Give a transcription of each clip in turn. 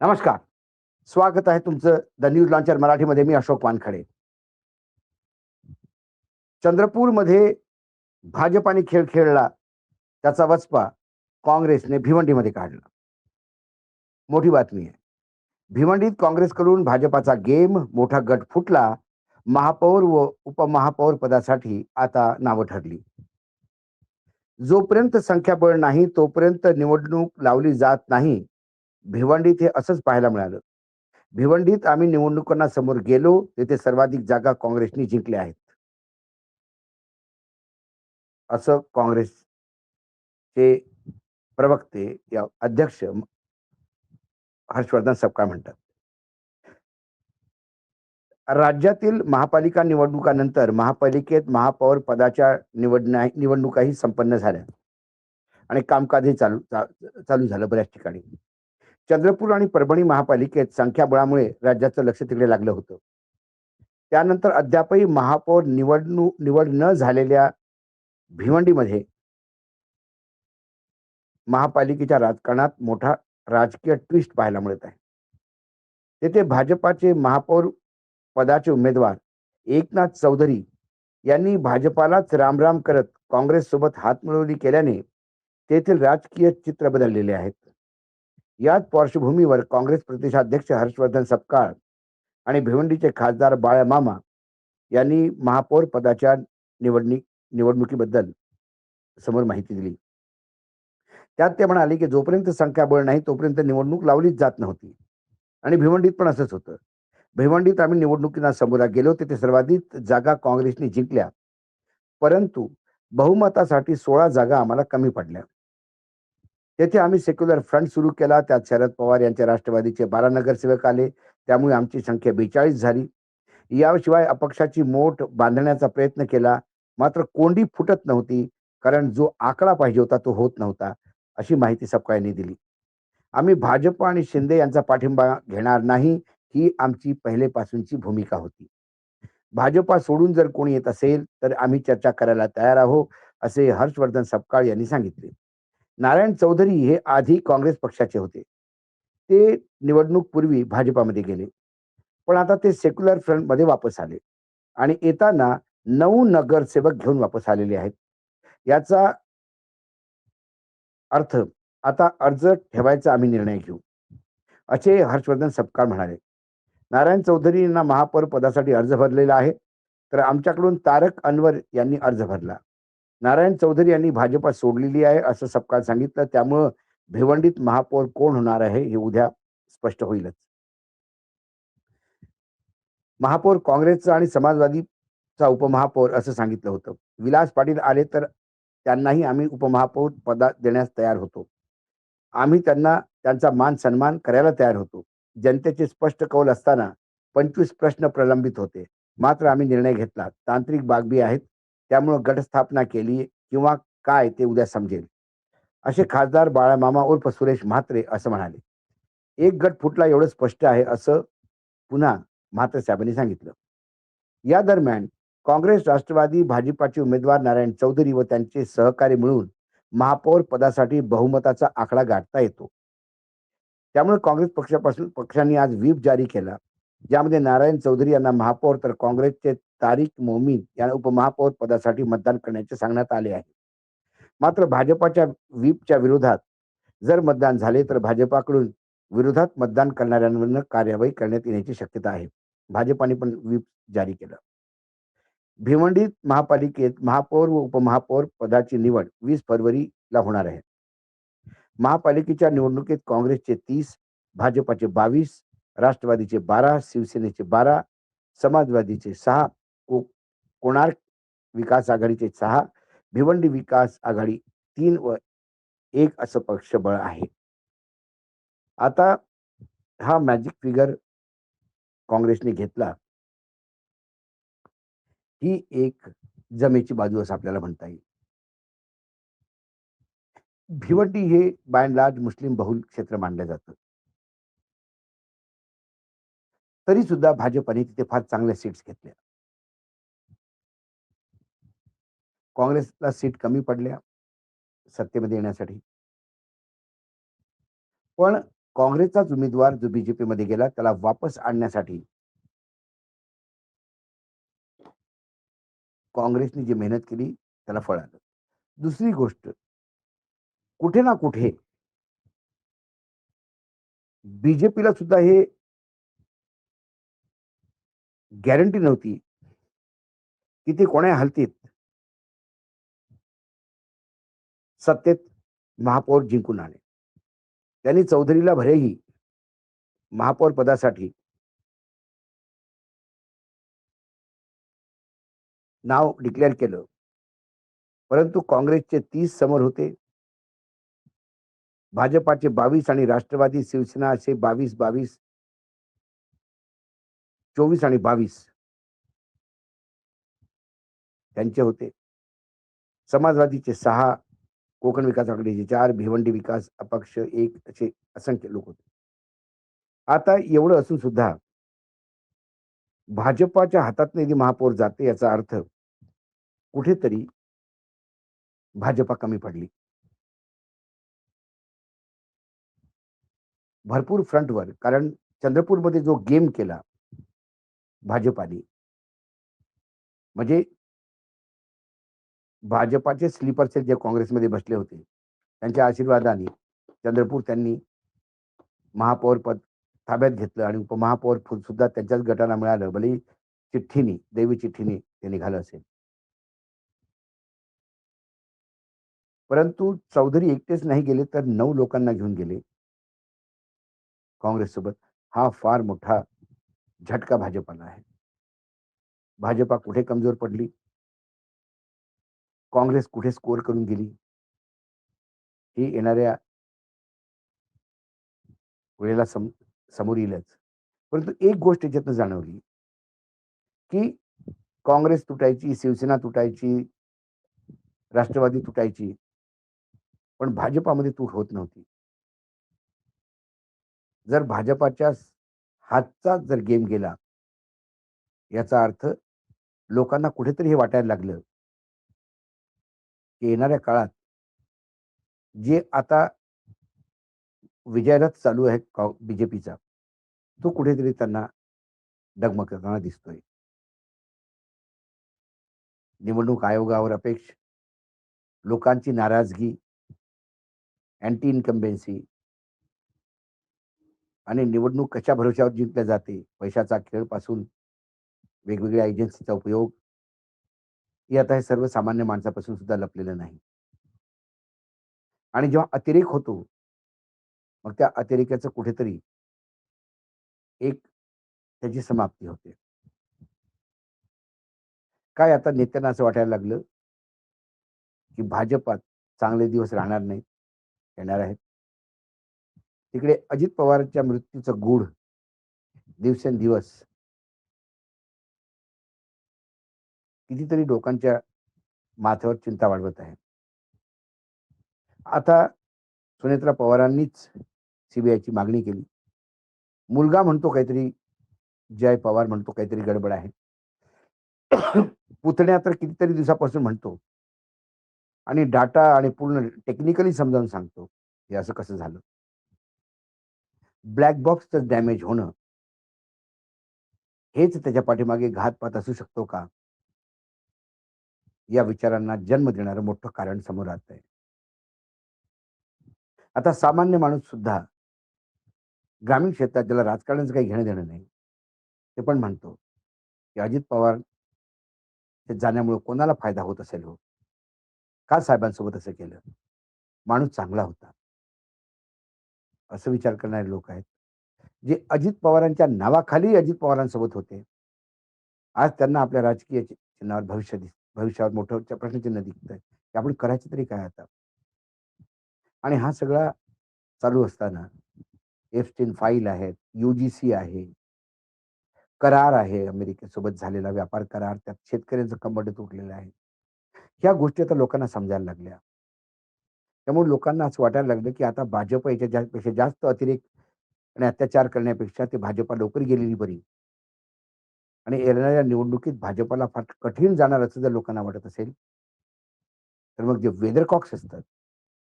नमस्कार. स्वागत आहे तुमचं द न्यूज लॉन्चर मराठीमध्ये. मी अशोक वानखडे. चंद्रपूरमध्ये भाजपाने खेळ खेळला, त्याचा वचपा काँग्रेसने भिवंडीमध्ये काढला. मोठी बातमी आहे. भिवंडीत काँग्रेसकडून भाजपाचा गेम, मोठा गट फुटला. महापौर व उपमहापौर पदासाठी आता नावं ठरली. जोपर्यंत संख्याबळ नाही, तोपर्यंत निवडणूक लावली जात नाही. भिवंडीत हे असंच पाहायला मिळालं. भिवंडीत आम्ही निवडणुकांना समोर गेलो, तेथे सर्वाधिक जागा काँग्रेसने जिंकल्या आहेत, असं काँग्रेसचे प्रवक्ते या अध्यक्ष हर्षवर्धन सपकाळ म्हणतात. राज्यातील महापालिका निवडणुकानंतर महापालिकेत महापौर पदाच्या निवडणुकाही संपन्न झाल्या आणि कामकाजही चालू झालं बऱ्याच ठिकाणी. चंद्रपूर आणि परभणी महापालिकेत संख्याबळामुळे राज्याचं लक्ष तिकडे लागलं होतं. त्यानंतर अद्यापही महापौर निवड न झालेल्या भिवंडीमध्ये महापालिकेच्या राजकारणात मोठा राजकीय ट्विस्ट पाहायला मिळत आहे. तेथे भाजपाचे महापौर पदाचे उमेदवार एकनाथ चौधरी यांनी भाजपालाच रामराम करत काँग्रेससोबत हातमिळवणी केल्याने तेथील राजकीय चित्र बदललेले आहेत. याच पार्श्वभूमीवर काँग्रेस प्रदेशाध्यक्ष हर्षवर्धन सपकाळ आणि भिवंडीचे खासदार बाळा मामा यांनी महापौर पदाच्या निवडणुकीबद्दल समोर माहिती दिली. त्यात ते म्हणाले की जोपर्यंत संख्याबळ नाही तोपर्यंत निवडणूक लावलीच जात नव्हती आणि भिवंडीत पण असंच होतं. भिवंडीत आम्ही निवडणुकीला समोर गेलो, तिथे सर्वाधिक जागा काँग्रेसने जिंकल्या, परंतु बहुमतासाठी 16 जागा आम्हाला कमी पडल्या. तेथे आम्ही सेक्युलर फ्रंट सुरू केला. त्यात शरद पवार यांच्या राष्ट्रवादीचे 12 नगरसेवक आले, त्यामुळे आमची संख्या 42 झाली. याशिवाय अपक्षाची मोठ बांधण्याचा प्रयत्न केला, मात्र कोंडी फुटत नव्हती, कारण जो आकडा पाहिजे होता तो होत नव्हता, अशी माहिती सपकाळांनी दिली. आम्ही भाजप आणि शिंदे यांचा पाठिंबा घेणार नाही, ही आमची पहिलेपासूनची भूमिका होती. भाजपा सोडून जर कोणी येत असेल तर आम्ही चर्चा करायला तयार आहोत, असे हर्षवर्धन सपकाळ यांनी सांगितले. नारायण चौधरी हे आधी काँग्रेस पक्षाचे होते. ते निवडणूक पूर्वी भाजपामध्ये गेले, पण आता ते सेक्युलर फ्रंटमध्ये वापस आले आणि येताना 9 नगरसेवक घेऊन वापस आलेले आहेत. याचा अर्थ आता अर्ज ठेवायचा आम्ही निर्णय घेऊ, असे हर्षवर्धन सपकाळ म्हणाले. नारायण चौधरी यांना महापौर पदासाठी अर्ज भरलेला आहे, तर आमच्याकडून तारक अनवर यांनी अर्ज भरला. नारायण चौधरी यांनी भाजपा सोडलेली आहे असं सपकाळ सांगितलं. त्यामुळं भिवंडीत महापौर कोण होणार आहे हे उद्या स्पष्ट होईलच. महापौर काँग्रेसचा आणि समाजवादीचा उपमहापौर असं सांगितलं होतं. विलास पाटील आले तर त्यांनाही आम्ही उपमहापौर पद देण्यास तयार होतो. आम्ही त्यांना त्यांचा मान सन्मान करायला तयार होतो. जनतेचे स्पष्ट कौल असताना 25 प्रश्न प्रलंबित होते, मात्र आम्ही निर्णय घेतला. तांत्रिक बाबी आहेत, त्यामुळे गटस्थापना केली किंवा काय ते उद्या समजेल, असे खासदार बाळामामा उर्फ सुरेश म्हात्रे असं म्हणाले. एक गट फुटला एवढं स्पष्ट आहे, असं पुन्हा म्हात्रे साहेबांनी सांगितलं. या दरम्यान काँग्रेस, राष्ट्रवादी, भाजपाचे उमेदवार नारायण चौधरी व त्यांचे सहकारी मिळून महापौर पदासाठी बहुमताचा आकडा गाठता येतो. त्यामुळे काँग्रेस पक्षाने आज व्हीप जारी केला, ज्यामध्ये नारायण चौधरी यांना महापौर तर काँग्रेसचे तारिक मोमीन यांना उपमहापौर पदासाठी मतदान करण्याचे सांगण्यात आले आहे. मात्र भाजपाच्या व्हीपच्या विरोधात जर मतदान झाले तर भाजपाकडून विरोधात मतदान करणाऱ्यांवर कार्यवाही करण्यात येण्याची शक्यता आहे. भाजपाने पण व्हीप जारी केलं. भिवंडीत महापालिकेत महापौर व उपमहापौर पदाची निवड 20 फरवरीला होणार आहे. महापालिकेच्या निवडणुकीत काँग्रेसचे 30, भाजपाचे 22, राष्ट्रवादीचे 12, शिवसेनेचे 12, समाजवादीचे 6, कोणार्क विकास आघाडीचे 6, भिवंडी विकास आघाडी 3 व 1 असं पक्षबळ आहे. आता हा मॅजिक फिगर काँग्रेसने घेतला, ही एक जमेची बाजू असं आपल्याला म्हणता येईल. भिवंडी हे बाय अँड लार्ज मुस्लिम बहुल क्षेत्र मानलं जातं. तरी सुद्धा भाजपने तिथे फार चांगल्या सीट्स घेतल्या. काँग्रेसला सीट कमी पडल्या सत्तेमध्ये येण्यासाठी. पण काँग्रेसचाच उमेदवार जो बीजेपीमध्ये गेला त्याला वापस आणण्यासाठी काँग्रेसने जी मेहनत केली त्याला फळ आलं. दुसरी गोष्ट, कुठे ना कुठे बीजेपीला सुद्धा हे गॅरंटी नव्हती, की ते कोण्या हालतीत सत्तेत महापौर जिंकून आले. त्यांनी चौधरीला भलेही महापौर पदासाठी नाव डिक्लेअर केलं. परंतु काँग्रेसचे 30 समोर होते. भाजपाचे 22 आणि राष्ट्रवादी, शिवसेना असे 22-22, 24 आणि 22 त्यांचे होते. समाजवादीचे 6, कोकण विकास आघाडीचे 4, भिवंडी विकास अपक्ष 1 असे असंख्य लोक होते. आता एवढं असून सुद्धा भाजपाच्या हातातनं जी महापौर जाते याचा अर्थ कुठेतरी भाजपा कमी पडली. भरपूर फ्रंटवर, कारण चंद्रपूरमध्ये जो गेम केला भाजपाने, म्हणजे भाजपाचे स्लीपर सेल जे काँग्रेसमध्ये बसले होते, त्यांच्या आशीर्वादाने चंद्रपूर त्यांनी महापौर पद ताब्यात घेतलं आणि उपमहापौर पद सुद्धा त्यांच्याच गटाला मिळालं. भलेही चिठ्ठीने, दैवी चिठ्ठीने ते निघालं असेल. परंतु चौधरी एकटेच नाही गेले, तर 9 लोकांना घेऊन गेले काँग्रेससोबत. हा फार मोठा झटका भाजपाला आहे. भाजपा कुठे कमजोर पडली, काँग्रेस कुठे स्कोर करून गेली, ही येणाऱ्या वेळेला समोर येईलच. परंतु एक गोष्ट याच्यातनं जाणवली, की काँग्रेस तुटायची, शिवसेना तुटायची, राष्ट्रवादी तुटायची, पण भाजपामध्ये तूट होत नव्हती. जर भाजपाच्या हातचा जर गेम गेला, याचा अर्थ लोकांना कुठेतरी हे वाटायला लागलं, की येणाऱ्या काळात जे आता विजयरथ चालू आहे बीजेपीचा, तो कुठेतरी त्यांना डगमगताना दिसतोय. निवडणूक आयोगावर अपेक्षा, लोकांची नाराजगी, अँटी इन्कम्बेन्सी आणि निवडणूक कशा भरोश्यावर जिंकल्या जाते, पैशाचा खेळ पासून वेगवेगळ्या एजन्सीचा उपयोग, हे आता हे सर्वसामान्य माणसापासून सुद्धा लपलेलं नाही. आणि जेव्हा अतिरेक होतो, मग त्या अतिरेकाचं कुठेतरी एक त्याची समाप्ती होते. काय आता नेत्यांना असं वाटायला लागलं, की भाजपात चांगले दिवस राहणार नाहीत, येणार आहेत. तिकडे अजित पवारच्या मृत्यूचं गूढ दिवसेंदिवस कितीतरी लोकांच्या माथ्यावर चिंता वाढवत आहे. आता सुनेत्रा पवारांनीच सीबीआयची मागणी केली. मुलगा म्हणतो काहीतरी, जय पवार म्हणतो काहीतरी गडबड आहे. पुतण्या तर कितीतरी दिवसापासून म्हणतो आणि डाटा आणि पूर्ण टेक्निकली समजावून सांगतो, हे असं कसं झालं. ब्लॅक बॉक्सचं डॅमेज होणं, हेच त्याच्या पाठीमागे घातपात असू शकतो का? या विचारांना जन्म देणारं मोठं कारण समोर आत आहे. आता सामान्य माणूस सुद्धा ग्रामीण क्षेत्रात, ज्याला राजकारणाचं काही घेणं देणं नाही, ते पण म्हणतो, की अजित पवार ते जाण्यामुळे कोणाला फायदा होत असेल हो? का साहेबांसोबत असं केलं? माणूस चांगला होता. असं विचार करणारे लोक आहेत. जे अजित पवारांच्या नावाखाली अजित पवारांसोबत होते. आज त्यांना आपल्या राजकीय चिन्हावर भविष्यावर मोठं प्रश्नचिन्ह दिसतंय, की आपण करायचं तरी काय आता? आणि हा सगळा चालू असताना एफस्टीन फाईल आहेत, यूजीसी आहे, करार आहे, अमेरिकेसोबत झालेला व्यापार करार, त्यात शेतकऱ्यांचं कंबरडं तुटलेलं आहे. ह्या गोष्टी आता लोकांना समजायला लागल्या. त्यामुळे लोकांना असं वाटायला लागलं, की आता भाजप याच्यापेक्षा जास्त अतिरेक आणि अत्याचार करण्यापेक्षा ते भाजपा लवकर गेलेली बरी. आणि येणाऱ्या निवडणुकीत भाजपला फार कठीण जाणार असं जर लोकांना वाटत असेल, तर मग जे वेदर कॉक्स असतात,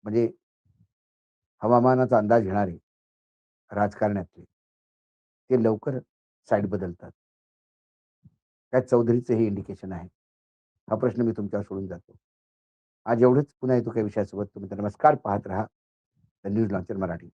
म्हणजे हवामानाचा अंदाज घेणारे, राजकारण्यातले, ते लवकर साईड बदलतात. त्या चौधरीचं हे इंडिकेशन आहे. हा प्रश्न मी तुमच्यावर सोडून जातो. आज एवढंच. पुन्हा येतो काही विषयासोबत. तुम्ही तर नमस्कार. पाहत राहा द न्यूज लॉन्चर मराठी.